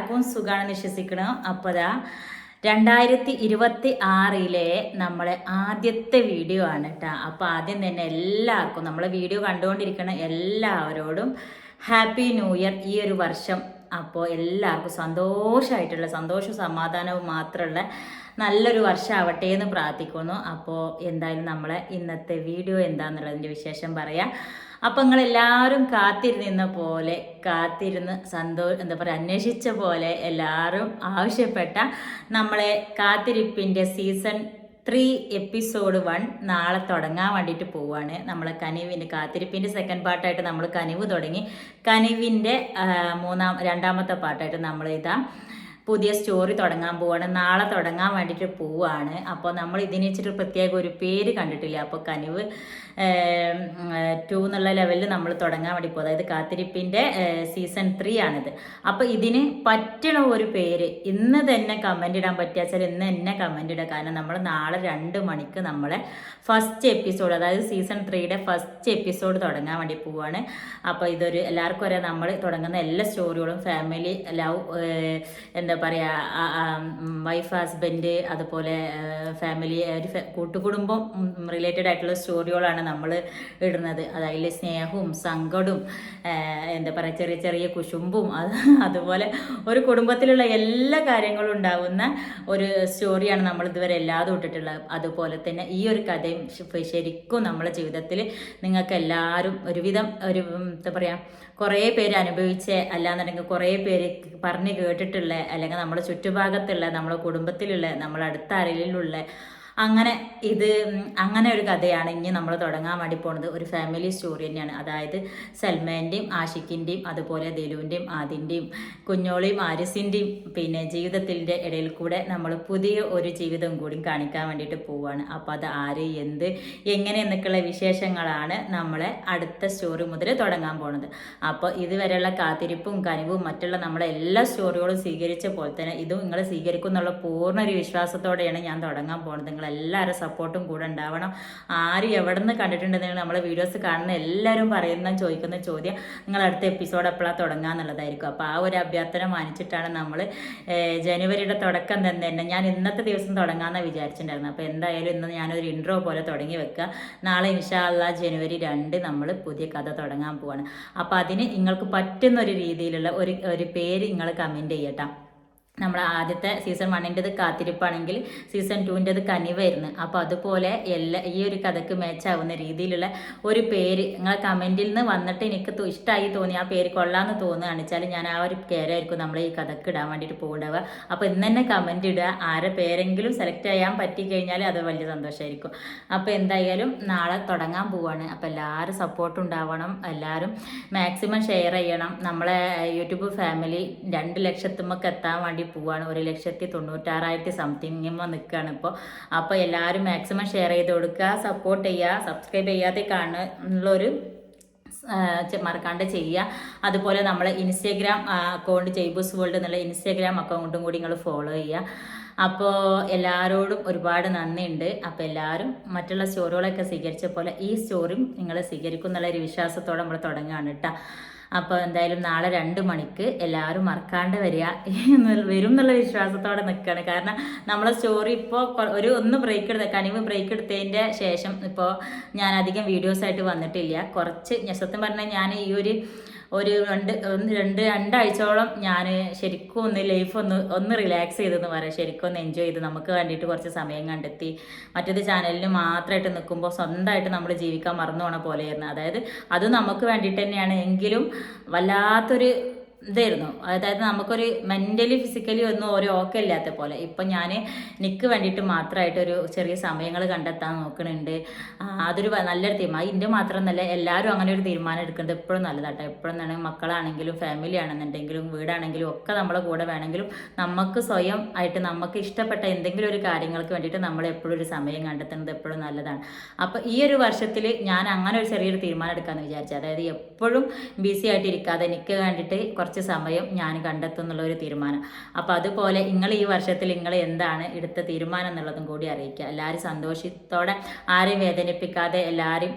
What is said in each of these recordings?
എല്ലാവർക്കും സുഖമാണെന്ന് വിശ്വസിക്കണം. അപ്പോൾ 2026 നമ്മളെ ആദ്യത്തെ വീഡിയോ ആണ് കേട്ടോ. അപ്പോൾ ആദ്യം തന്നെ എല്ലാവർക്കും നമ്മളെ വീഡിയോ കണ്ടുകൊണ്ടിരിക്കുന്ന എല്ലാവരോടും ഹാപ്പി ന്യൂ ഇയർ ഈ ഒരു വർഷം. അപ്പോൾ എല്ലാവർക്കും സന്തോഷവും സമാധാനവും മാത്രമുള്ള നല്ലൊരു വർഷം ആവട്ടെ എന്ന് പ്രാർത്ഥിക്കുന്നു. അപ്പോൾ എന്തായാലും നമ്മളെ ഇന്നത്തെ വീഡിയോ എന്താണെന്നുള്ളതിൻ്റെ വിശേഷം പറയാം. അപ്പം നിങ്ങളെല്ലാവരും കാത്തിരുന്ന് അന്വേഷിച്ച പോലെ എല്ലാവരും ആവശ്യപ്പെട്ട നമ്മളെ കാത്തിരിപ്പിൻ്റെ സീസൺ 3 എപ്പിസോഡ് 1 നാളെ തുടങ്ങാൻ വേണ്ടിയിട്ട് പോവുകയാണ്. നമ്മളെ കനിവിൻ്റെ കാത്തിരിപ്പിൻ്റെ സെക്കൻഡ് പാർട്ടായിട്ട് നമ്മൾ കനിവ് തുടങ്ങി. കനിവിൻ്റെ രണ്ടാമത്തെ പാർട്ടായിട്ട് നമ്മൾ പുതിയ സ്റ്റോറി തുടങ്ങാൻ പോവുകയാണ്. നാളെ തുടങ്ങാൻ വേണ്ടിയിട്ട് പോവുകയാണ്. അപ്പോൾ നമ്മൾ ഇതിനെ വെച്ചിട്ട് പ്രത്യേക ഒരു പേര് കണ്ടിട്ടില്ല. അപ്പോൾ കനിവ് 2 എന്നുള്ള ലെവലിൽ നമ്മൾ തുടങ്ങാൻ വേണ്ടി പോകും. അതായത് കാത്തിരിപ്പിൻ്റെ സീസൺ 3 ആണിത്. അപ്പോൾ ഇതിന് പറ്റണ ഒരു പേര് ഇന്ന് തന്നെ കമൻ്റ് ഇടാൻ പറ്റിയാച്ചാൽ ഇന്ന് തന്നെ കമൻ്റ് ഇടുക. കാരണം നമ്മൾ നാളെ 2 മണിക്ക് നമ്മളെ ഫസ്റ്റ് എപ്പിസോഡ്, അതായത് സീസൺ 3യുടെ ഫസ്റ്റ് എപ്പിസോഡ് തുടങ്ങാൻ വേണ്ടി പോവുകയാണ്. അപ്പോൾ ഇതൊരു എല്ലാവർക്കും അറിയാം, നമ്മൾ തുടങ്ങുന്ന എല്ലാ സ്റ്റോറികളും ഫാമിലി ലവ്, എന്താ പറയുക, വൈഫ് ഹസ്ബൻഡ്, അതുപോലെ ഫാമിലി, ഒരു കൂട്ടുകുടുംബം റിലേറ്റഡ് ആയിട്ടുള്ള സ്റ്റോറികളാണ് നമ്മൾ ഇടുന്നത്. അതായത് സ്നേഹവും സങ്കടവും, എന്താ പറയുക, ചെറിയ ചെറിയ കുശുമ്പും, അതുപോലെ ഒരു കുടുംബത്തിലുള്ള എല്ലാ കാര്യങ്ങളും ഉണ്ടാവുന്ന ഒരു സ്റ്റോറിയാണ് നമ്മൾ ഇതുവരെ എല്ലാതും ഇട്ടിട്ടുള്ളത്. അതുപോലെ തന്നെ ഈ ഒരു കഥയും ശരിക്കും നമ്മളെ ജീവിതത്തിൽ നിങ്ങൾക്ക് എല്ലാവരും ഒരുവിധം എന്താ പറയുക, കുറേ പേര് അനുഭവിച്ച്, അല്ലാന്നുണ്ടെങ്കിൽ കുറേ പേര് പറഞ്ഞ് കേട്ടിട്ടുള്ള, അല്ലെങ്കിൽ നമ്മുടെ ചുറ്റുഭാഗത്തുള്ള, നമ്മുടെ കുടുംബത്തിലുള്ള, നമ്മുടെ അടുത്ത ആരെങ്കിലുള്ള അങ്ങനെ ഒരു കഥയാണ് ഇനി നമ്മൾ തുടങ്ങാൻ വേണ്ടി പോകുന്നത്. ഒരു ഫാമിലി സ്റ്റോറി തന്നെയാണ്. അതായത് സൽമാൻ്റെയും ആഷിഖിൻ്റെയും, അതുപോലെ ദിലുവിൻ്റെയും ആദിൻ്റെയും കുഞ്ഞോളിയും ആരിസിൻ്റെയും പിന്നെ ജീവിതത്തിൻ്റെ ഇടയിൽ കൂടെ നമ്മൾ പുതിയ ഒരു ജീവിതം കൂടി കാണിക്കാൻ വേണ്ടിയിട്ട് പോവുകയാണ്. അപ്പോൾ അത് ആര്, എന്ത്, എങ്ങനെ എന്നൊക്കെയുള്ള വിശേഷങ്ങളാണ് നമ്മളെ അടുത്ത സ്റ്റോറി മുതൽ തുടങ്ങാൻ പോകുന്നത്. അപ്പോൾ ഇതുവരെയുള്ള കാത്തിരിപ്പും കനിവും മറ്റുള്ള നമ്മളെ എല്ലാ സ്റ്റോറികളും സ്വീകരിച്ച പോലെ തന്നെ ഇതും നിങ്ങൾ സ്വീകരിക്കും എന്നുള്ള പൂർണ്ണ ഒരു വിശ്വാസത്തോടെയാണ് ഞാൻ തുടങ്ങാൻ പോകുന്നത്. എല്ലാവരും സപ്പോർട്ടും കൂടെ ഉണ്ടാവണം. ആരും എവിടെ നിന്ന് കണ്ടിട്ടുണ്ടെങ്കിൽ നമ്മളെ വീഡിയോസ് കാണുന്ന എല്ലാവരും ചോദിക്കുന്ന ചോദ്യം നിങ്ങൾ അടുത്ത എപ്പിസോഡ് എപ്പോഴാണ് തുടങ്ങാന്നുള്ളതായിരിക്കും. അപ്പോൾ ആ ഒരു അഭ്യർത്ഥന മാനിച്ചിട്ടാണ് നമ്മൾ ജനുവരിയുടെ തുടക്കം തന്നെ ഞാൻ ഇന്നത്തെ ദിവസം തുടങ്ങാമെന്നാണ് വിചാരിച്ചിട്ടുണ്ടായിരുന്നത്. അപ്പോൾ എന്തായാലും ഇന്ന് ഞാനൊരു ഇൻട്രോ പോലെ തുടങ്ങി വെക്കുക. നാളെ ഇൻഷാ അല്ലാഹ് ജനുവരി 2 നമ്മൾ പുതിയ കഥ തുടങ്ങാൻ പോവാണ്. അപ്പോൾ അതിന് നിങ്ങൾക്ക് പറ്റുന്നൊരു രീതിയിലുള്ള ഒരു പേര് നിങ്ങൾ കമൻറ്റ് ചെയ്യട്ടോ. നമ്മൾ ആദ്യത്തെ സീസൺ 1ൻ്റെത് കാത്തിരിപ്പാണെങ്കിൽ സീസൺ 2ൻ്റെത് കനിവായിരുന്നു. അപ്പോൾ അതുപോലെ ഈ ഒരു കഥക്ക് മാച്ചാവുന്ന രീതിയിലുള്ള ഒരു പേര് നിങ്ങൾ കമൻറ്റിൽ നിന്ന് വന്നിട്ട് എനിക്ക് ഇഷ്ടമായി തോന്നി, ആ പേര് കൊള്ളാമെന്ന് തോന്നുകയാണെന്ന് വെച്ചാൽ ഞാൻ ആ ഒരു പേരായിരിക്കും നമ്മൾ ഈ കഥക്ക് ഇടാൻ വേണ്ടിയിട്ട് പോകുന്നുണ്ടാവുക. അപ്പോൾ ഇന്ന് തന്നെ കമൻറ്റ് ഇടുക. ആരെ പേരെങ്കിലും സെലക്ട് ചെയ്യാൻ പറ്റിക്കഴിഞ്ഞാൽ അത് വലിയ സന്തോഷമായിരിക്കും. അപ്പോൾ എന്തായാലും നാളെ തുടങ്ങാൻ പോവുകയാണ്. അപ്പോൾ എല്ലാവരും സപ്പോർട്ട് ഉണ്ടാവണം, എല്ലാവരും മാക്സിമം ഷെയർ ചെയ്യണം. നമ്മളെ യൂട്യൂബ് ഫാമിലി 2 ലക്ഷത്തുമ്മക്ക് എത്താൻ വേണ്ടി പോവാണ്. 1,96,000 സംതിങ് നിൽക്കുകയാണ് ഇപ്പോൾ. അപ്പോൾ എല്ലാവരും മാക്സിമം ഷെയർ ചെയ്ത് കൊടുക്കുക, സപ്പോർട്ട് ചെയ്യുക. സബ്സ്ക്രൈബ് ചെയ്യാതെ കാണുന്നുള്ളൊരു മറക്കാണ്ട് ചെയ്യുക. അതുപോലെ നമ്മളെ ഇൻസ്റ്റാഗ്രാം അക്കൗണ്ട് ജയ്ബൂസ് വേൾഡ് എന്നുള്ള ഇൻസ്റ്റാഗ്രാം അക്കൗണ്ടും കൂടി നിങ്ങൾ ഫോളോ ചെയ്യുക. അപ്പോൾ എല്ലാവരോടും ഒരുപാട് നന്ദിയുണ്ട്. അപ്പോൾ എല്ലാവരും മറ്റുള്ള സ്റ്റോറികളൊക്കെ സ്വീകരിച്ച പോലെ ഈ സ്റ്റോറിയും നിങ്ങൾ സ്വീകരിക്കും എന്നുള്ളൊരു വിശ്വാസത്തോടെ നമ്മൾ തുടങ്ങുകയാണ് കേട്ടോ. അപ്പോൾ എന്തായാലും നാളെ 2 മണിക്ക് എല്ലാവരും മറക്കാണ്ട് വരും എന്നുള്ള വിശ്വാസത്തോടെ നിൽക്കുകയാണ്. കാരണം നമ്മളെ സ്റ്റോറി ഇപ്പോൾ ഒന്ന് കനിവ് ബ്രേക്ക് എടുത്തതിൻ്റെ ശേഷം ഇപ്പോൾ ഞാൻ അധികം വീഡിയോസായിട്ട് വന്നിട്ടില്ല. കുറച്ച് സത്യം പറഞ്ഞാൽ ഞാൻ ഈ ഒരു രണ്ടാഴ്ചയോളം ഞാൻ ശരിക്കും ലൈഫ് ഒന്ന് റിലാക്സ് ചെയ്തെന്ന് പറയാം. ശരിക്കും ഒന്ന് എൻജോയ് ചെയ്ത് നമുക്ക് വേണ്ടിയിട്ട് കുറച്ച് സമയം കണ്ടെത്തി. മറ്റേത് ചാനലിന് മാത്രമായിട്ട് നിൽക്കുമ്പോൾ സ്വന്തമായിട്ട് നമ്മൾ ജീവിക്കാൻ മറന്നു പോണ പോലെയായിരുന്നു. അതായത് അത് നമുക്ക് വേണ്ടിയിട്ട് തന്നെയാണ്, എങ്കിലും വല്ലാത്തൊരു ഇതായിരുന്നു. അതായത് നമുക്കൊരു മെൻ്റലി ഫിസിക്കലി ഒന്നും ഒരു ഓക്കെ ഇല്ലാത്ത പോലെ. ഇപ്പം ഞാൻ എനിക്ക് വേണ്ടിയിട്ട് മാത്രമായിട്ടൊരു ചെറിയ സമയങ്ങൾ കണ്ടെത്താൻ നോക്കുന്നുണ്ട്. അതൊരു നല്ലൊരു തീരുമാനം. ഇതിൻ്റെ മാത്രമെന്നല്ല, എല്ലാവരും അങ്ങനെ ഒരു തീരുമാനം എടുക്കുന്നത് എപ്പോഴും നല്ലതാട്ടോ. എപ്പോഴും തന്നെ മക്കളാണെങ്കിലും ഫാമിലി ആണെന്നുണ്ടെങ്കിലും വീടാണെങ്കിലും ഒക്കെ നമ്മളെ കൂടെ വേണമെങ്കിലും നമുക്ക് സ്വയം ആയിട്ട് നമുക്ക് ഇഷ്ടപ്പെട്ട എന്തെങ്കിലും ഒരു കാര്യങ്ങൾക്ക് വേണ്ടിയിട്ട് നമ്മൾ എപ്പോഴും ഒരു സമയം കണ്ടെത്തുന്നത് എപ്പോഴും നല്ലതാണ്. അപ്പോൾ ഈ ഒരു വർഷത്തിൽ ഞാൻ അങ്ങനെ ഒരു ചെറിയൊരു തീരുമാനം എടുക്കാമെന്ന് വിചാരിച്ചു. അതായത് എപ്പോഴും ബിസി ആയിട്ടിരിക്കാതെ എനിക്ക് വേണ്ടിയിട്ട് കുറച്ച് സമയം ഞാൻ കണ്ടെത്തുന്നുള്ള ഒരു തീരുമാനം. അപ്പോൾ അതുപോലെ നിങ്ങൾ ഈ വർഷത്തിൽ നിങ്ങൾ എന്താണ് എടുത്ത തീരുമാനം എന്നുള്ളതും കൂടി അറിയിക്കുക. എല്ലാവരും സന്തോഷത്തോടെ ആരെയും വേദനിപ്പിക്കാതെ എല്ലാവരും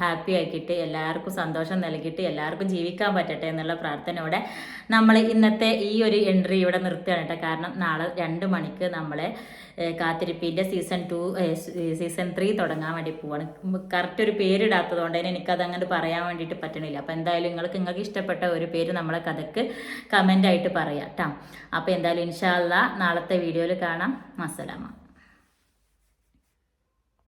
ഹാപ്പി ആക്കിയിട്ട് എല്ലാവർക്കും സന്തോഷം നൽകിയിട്ട് എല്ലാവർക്കും ജീവിക്കാൻ പറ്റട്ടെ എന്നുള്ള പ്രാർത്ഥനയോടെ നമ്മൾ ഇന്നത്തെ ഈ ഒരു എൻട്രി ഇവിടെ നിർത്തുകയാണ് കേട്ടോ. കാരണം നാളെ 2 മണിക്ക് നമ്മളെ കാത്തിരിപ്പിൻ്റെ സീസൺ 3 തുടങ്ങാൻ വേണ്ടി പോവാണ്. കറക്റ്റ് ഒരു പേരിടാത്തത് കൊണ്ട് തന്നെ എനിക്കത് അങ്ങോട്ട് പറയാൻ വേണ്ടിയിട്ട് പറ്റണില്ല. അപ്പോൾ എന്തായാലും നിങ്ങൾക്ക് ഇഷ്ടപ്പെട്ട ഒരു പേര് നമ്മളെ കഥക്ക് കമൻ്റായിട്ട് പറയാം കേട്ടോ. അപ്പോൾ എന്തായാലും ഇൻഷാ അല്ലാ നാളത്തെ വീഡിയോയിൽ കാണാം. അസ്സലാമ.